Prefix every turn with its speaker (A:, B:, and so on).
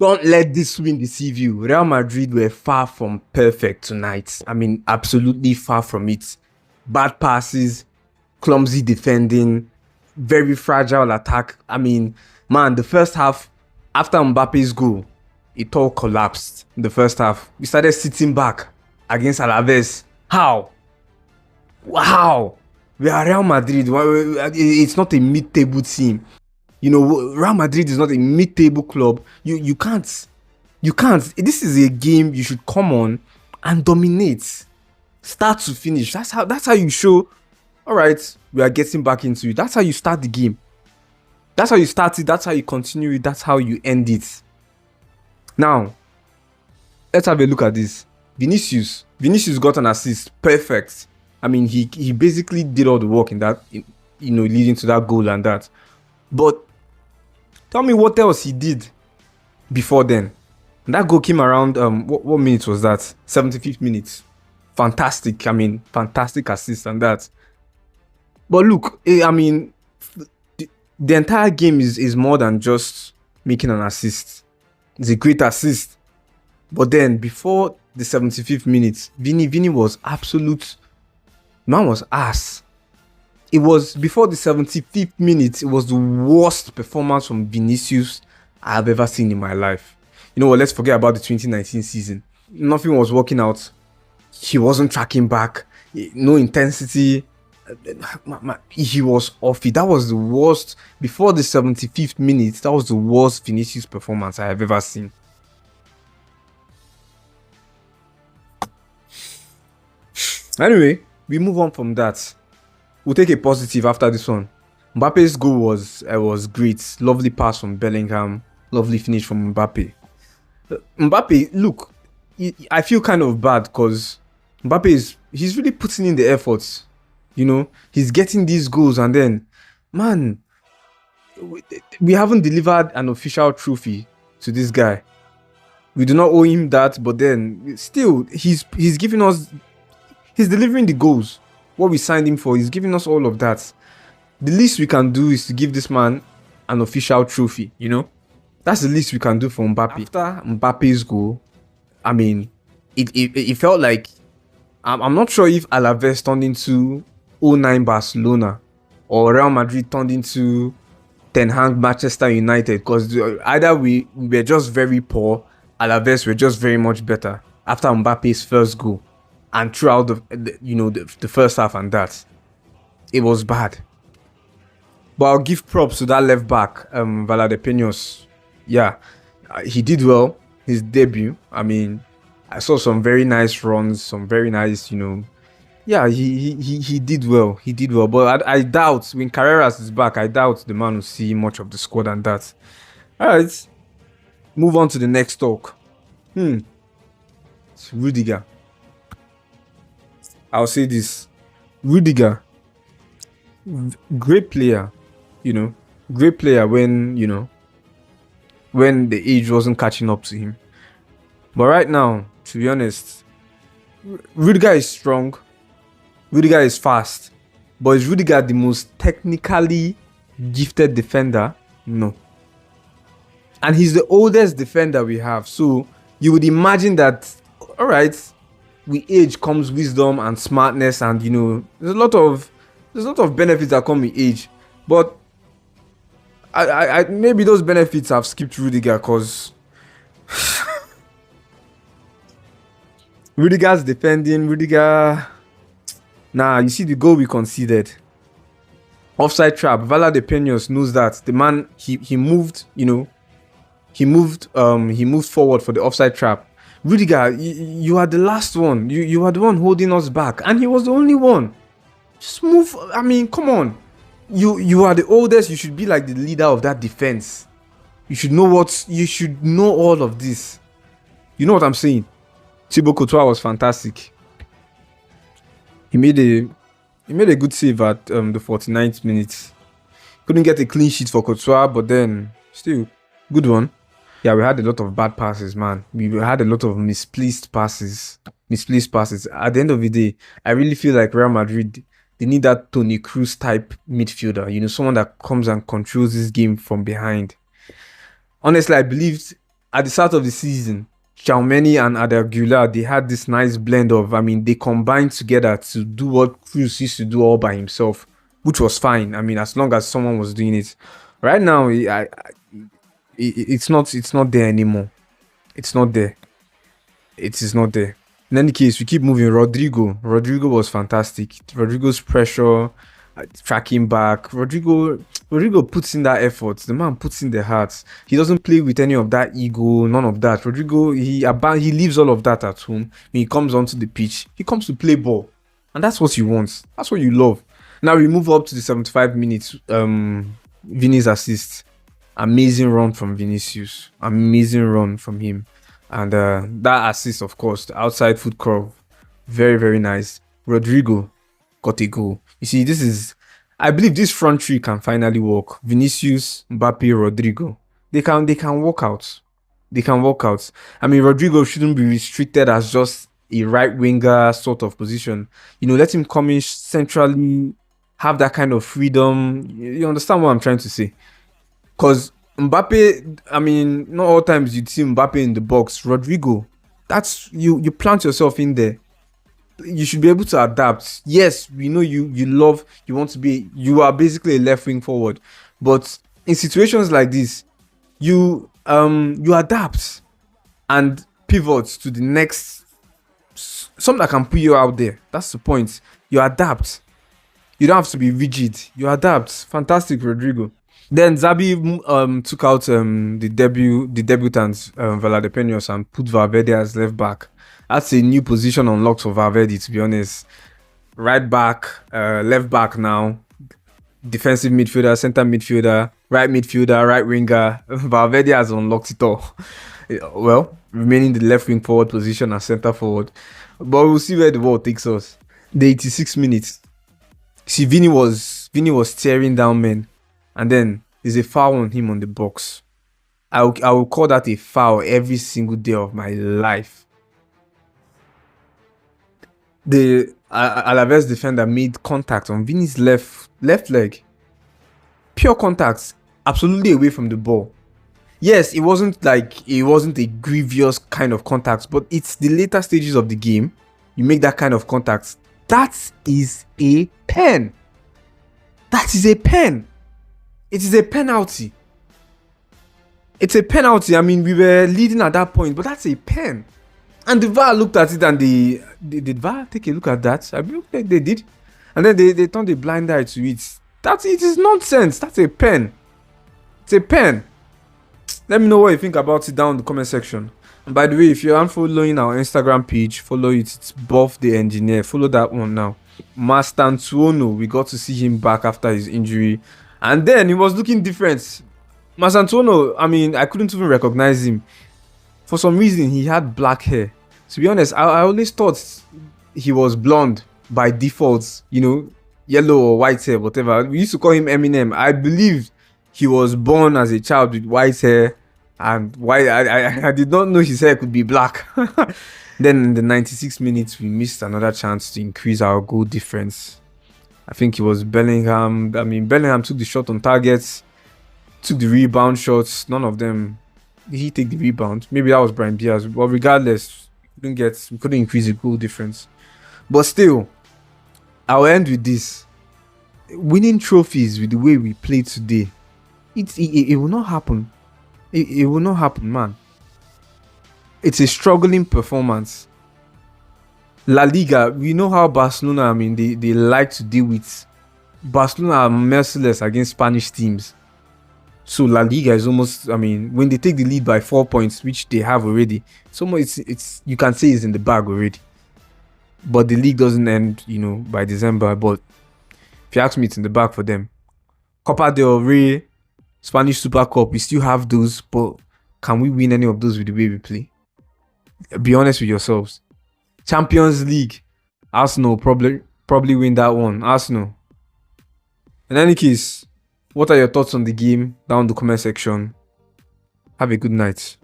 A: Don't let this win deceive you. Real Madrid were far from perfect tonight. I mean, absolutely far from it. Bad passes, clumsy defending, very fragile attack. I mean, man, the first half, after Mbappe's goal, it all collapsed. In the first half, we started sitting back against Alaves. How? Wow! We are Real Madrid. It's not a mid-table team. You know, Real Madrid is not a mid-table club. You can't. You can't. This is a game you should come on and dominate. Start to finish. That's how you show, all right, we are getting back into it. That's how you start the game. That's how you start it. That's how you continue it. That's how you end it. Now, let's have a look at this. Vinicius got an assist. Perfect. I mean, he basically did all the work in that, leading to that goal and that. But tell me what else he did before then. And that goal came around, what minute was that? 75th minute. Fantastic. I mean, fantastic assist and that. But look, I mean, the entire game is more than just making an assist. It's a great assist. But then, before the 75th minute, Vini was absolute... Man was ass. It was before the 75th minute, it was the worst performance from Vinicius I've ever seen in my life. You know what, let's forget about the 2019 season. Nothing was working out. He wasn't tracking back. No intensity. He was off it. That was the worst. Before the 75th minute, that was the worst Vinicius performance I have ever seen. Anyway, we move on from that. We'll take a positive after this one. Mbappe's goal was great. Lovely pass from Bellingham. Lovely finish from Mbappe. Mbappe, look, I feel kind of bad because Mbappe he's really putting in the efforts. You know, he's getting these goals and then, man, we haven't delivered an official trophy to this guy. We do not owe him that, but then still, he's giving us, he's delivering the goals. What we signed him for, he's giving us all of that. The least we can do is to give this man an official trophy, you know? That's the least we can do for Mbappe. After Mbappe's goal, I mean, it felt like, I'm not sure if Alaves turned into 09 Barcelona or Real Madrid turned into Ten Hag Manchester United, because either we were just very poor, Alaves were just very much better after Mbappe's first goal. And throughout the first half and that, it was bad. But I'll give props to that left back, Valdepeñas. Yeah, he did well. His debut. I mean, I saw some very nice runs, some very nice, yeah, he did well. He did well. But I doubt when Carreras is back, I doubt the man will see much of the squad and that. All right, move on to the next talk. It's Rudiger. I'll say this. Rudiger, great player, great player when the age wasn't catching up to him. But right now, to be honest, Rudiger is strong. Rudiger is fast. But is Rudiger the most technically gifted defender? No. And he's the oldest defender we have. So you would imagine that, all right, with age comes wisdom and smartness, and there's a lot of benefits that come with age. But I maybe those benefits have skipped Rudiger because Rudiger's defending. Nah, you see the goal we conceded. Offside trap. Valdepeñas knows that. The man he moved, he moved forward for the offside trap. Rudiger, you are the last one. You are the one holding us back, and he was the only one. Just move. I mean, come on. You are the oldest. You should be like the leader of that defense. You should know all of this. You know what I'm saying? Thibaut Courtois was fantastic. He made a good save at the 49th minute. Couldn't get a clean sheet for Courtois, but then still good one. Yeah, we had a lot of bad passes, man. We had a lot of misplaced passes. At the end of the day, I really feel like Real Madrid, they need that Toni Kroos type midfielder. Someone that comes and controls this game from behind. Honestly, I believed at the start of the season, Xiaomeni and Adagula, they had this nice blend of, I mean, they combined together to do what Cruz used to do all by himself, which was fine. I mean, as long as someone was doing it. Right now, it's not there anymore. It's not there. It is not there. In any case, we keep moving. Rodrigo was fantastic. Rodrigo's pressure, tracking back. Rodrigo puts in that effort. The man puts in the heart. He doesn't play with any of that ego, none of that. Rodrigo, he leaves all of that at home. When he comes onto the pitch, he comes to play ball, and that's what you want. That's what you love. Now we move up to the 75 minutes. Vini's assist. Amazing run from Vinicius. Amazing run from him. And that assist, of course, the outside foot curve. Very, very nice. Rodrigo got a goal. You see, I believe this front three can finally work. Vinicius, Mbappe, Rodrigo. They can work out. They can work out. I mean, Rodrigo shouldn't be restricted as just a right winger sort of position. You know, let him come in centrally, have that kind of freedom. You understand what I'm trying to say? Because Mbappe, I mean, not all times you'd see Mbappe in the box. Rodrigo, that's you plant yourself in there. You should be able to adapt. Yes, we know you are basically a left wing forward. But in situations like this, you adapt and pivot to the next, something that can put you out there. That's the point. You adapt. You don't have to be rigid. You adapt. Fantastic, Rodrigo. Then Zabi took out the debutants, Valadepeños, and put Valverde as left back. That's a new position unlocked for Valverde, to be honest. Right back, left back now, defensive midfielder, center midfielder, right winger. Valverde has unlocked it all. Well, remaining the left wing forward position as center forward. But we'll see where the ball takes us. The 86 minutes. See, Vini was tearing down men. And then there's a foul on him on the box. I will call that a foul every single day of my life. The Alaves defender made contact on Vini's left leg. Pure contact, absolutely away from the ball. Yes, it wasn't a grievous kind of contact, but it's the later stages of the game. You make that kind of contact. That is a pen. That is a pen. It is a penalty. It's a penalty. I mean, we were leading at that point, but that's a pen. And the VAR looked at it and did VAR take a look at that? I believe they did. And then they turned a blind eye to it. It is nonsense. That's a pen. It's a pen. Let me know what you think about it down in the comment section. And by the way, if you aren't following our Instagram page, follow it. It's Buff the Engineer. Follow that one now. Mastantuono, we got to see him back after his injury. And then he was looking different. Mastantuono, I mean, I couldn't even recognize him. For some reason, he had black hair. To be honest, I always thought he was blonde by default. You know, yellow or white hair, whatever. We used to call him Eminem. I believe he was born as a child with white hair. And white. I did not know his hair could be black. Then in the 96 minutes, we missed another chance to increase our goal difference. I think it was Bellingham. I mean, Bellingham took the shot on target, took the rebound shots. None of them. Did he take the rebound? Maybe that was Brian Diaz. But regardless, we couldn't increase the goal difference. But still, I'll end with this. Winning trophies with the way we played today, it will not happen. It will not happen, man. It's a struggling performance. La Liga, we know how Barcelona, I mean, they like to deal with. Barcelona are merciless against Spanish teams. So La Liga is almost, I mean, when they take the lead by 4 points, which they have already, it's you can say it's in the bag already. But the league doesn't end, you know, by December. But if you ask me, it's in the bag for them. Copa del Rey, Spanish Super Cup, we still have those, but can we win any of those with the way we play? Be honest with yourselves. Champions League, Arsenal probably win that one. Arsenal. In any case, what are your thoughts on the game? Down in the comment section. Have a good night.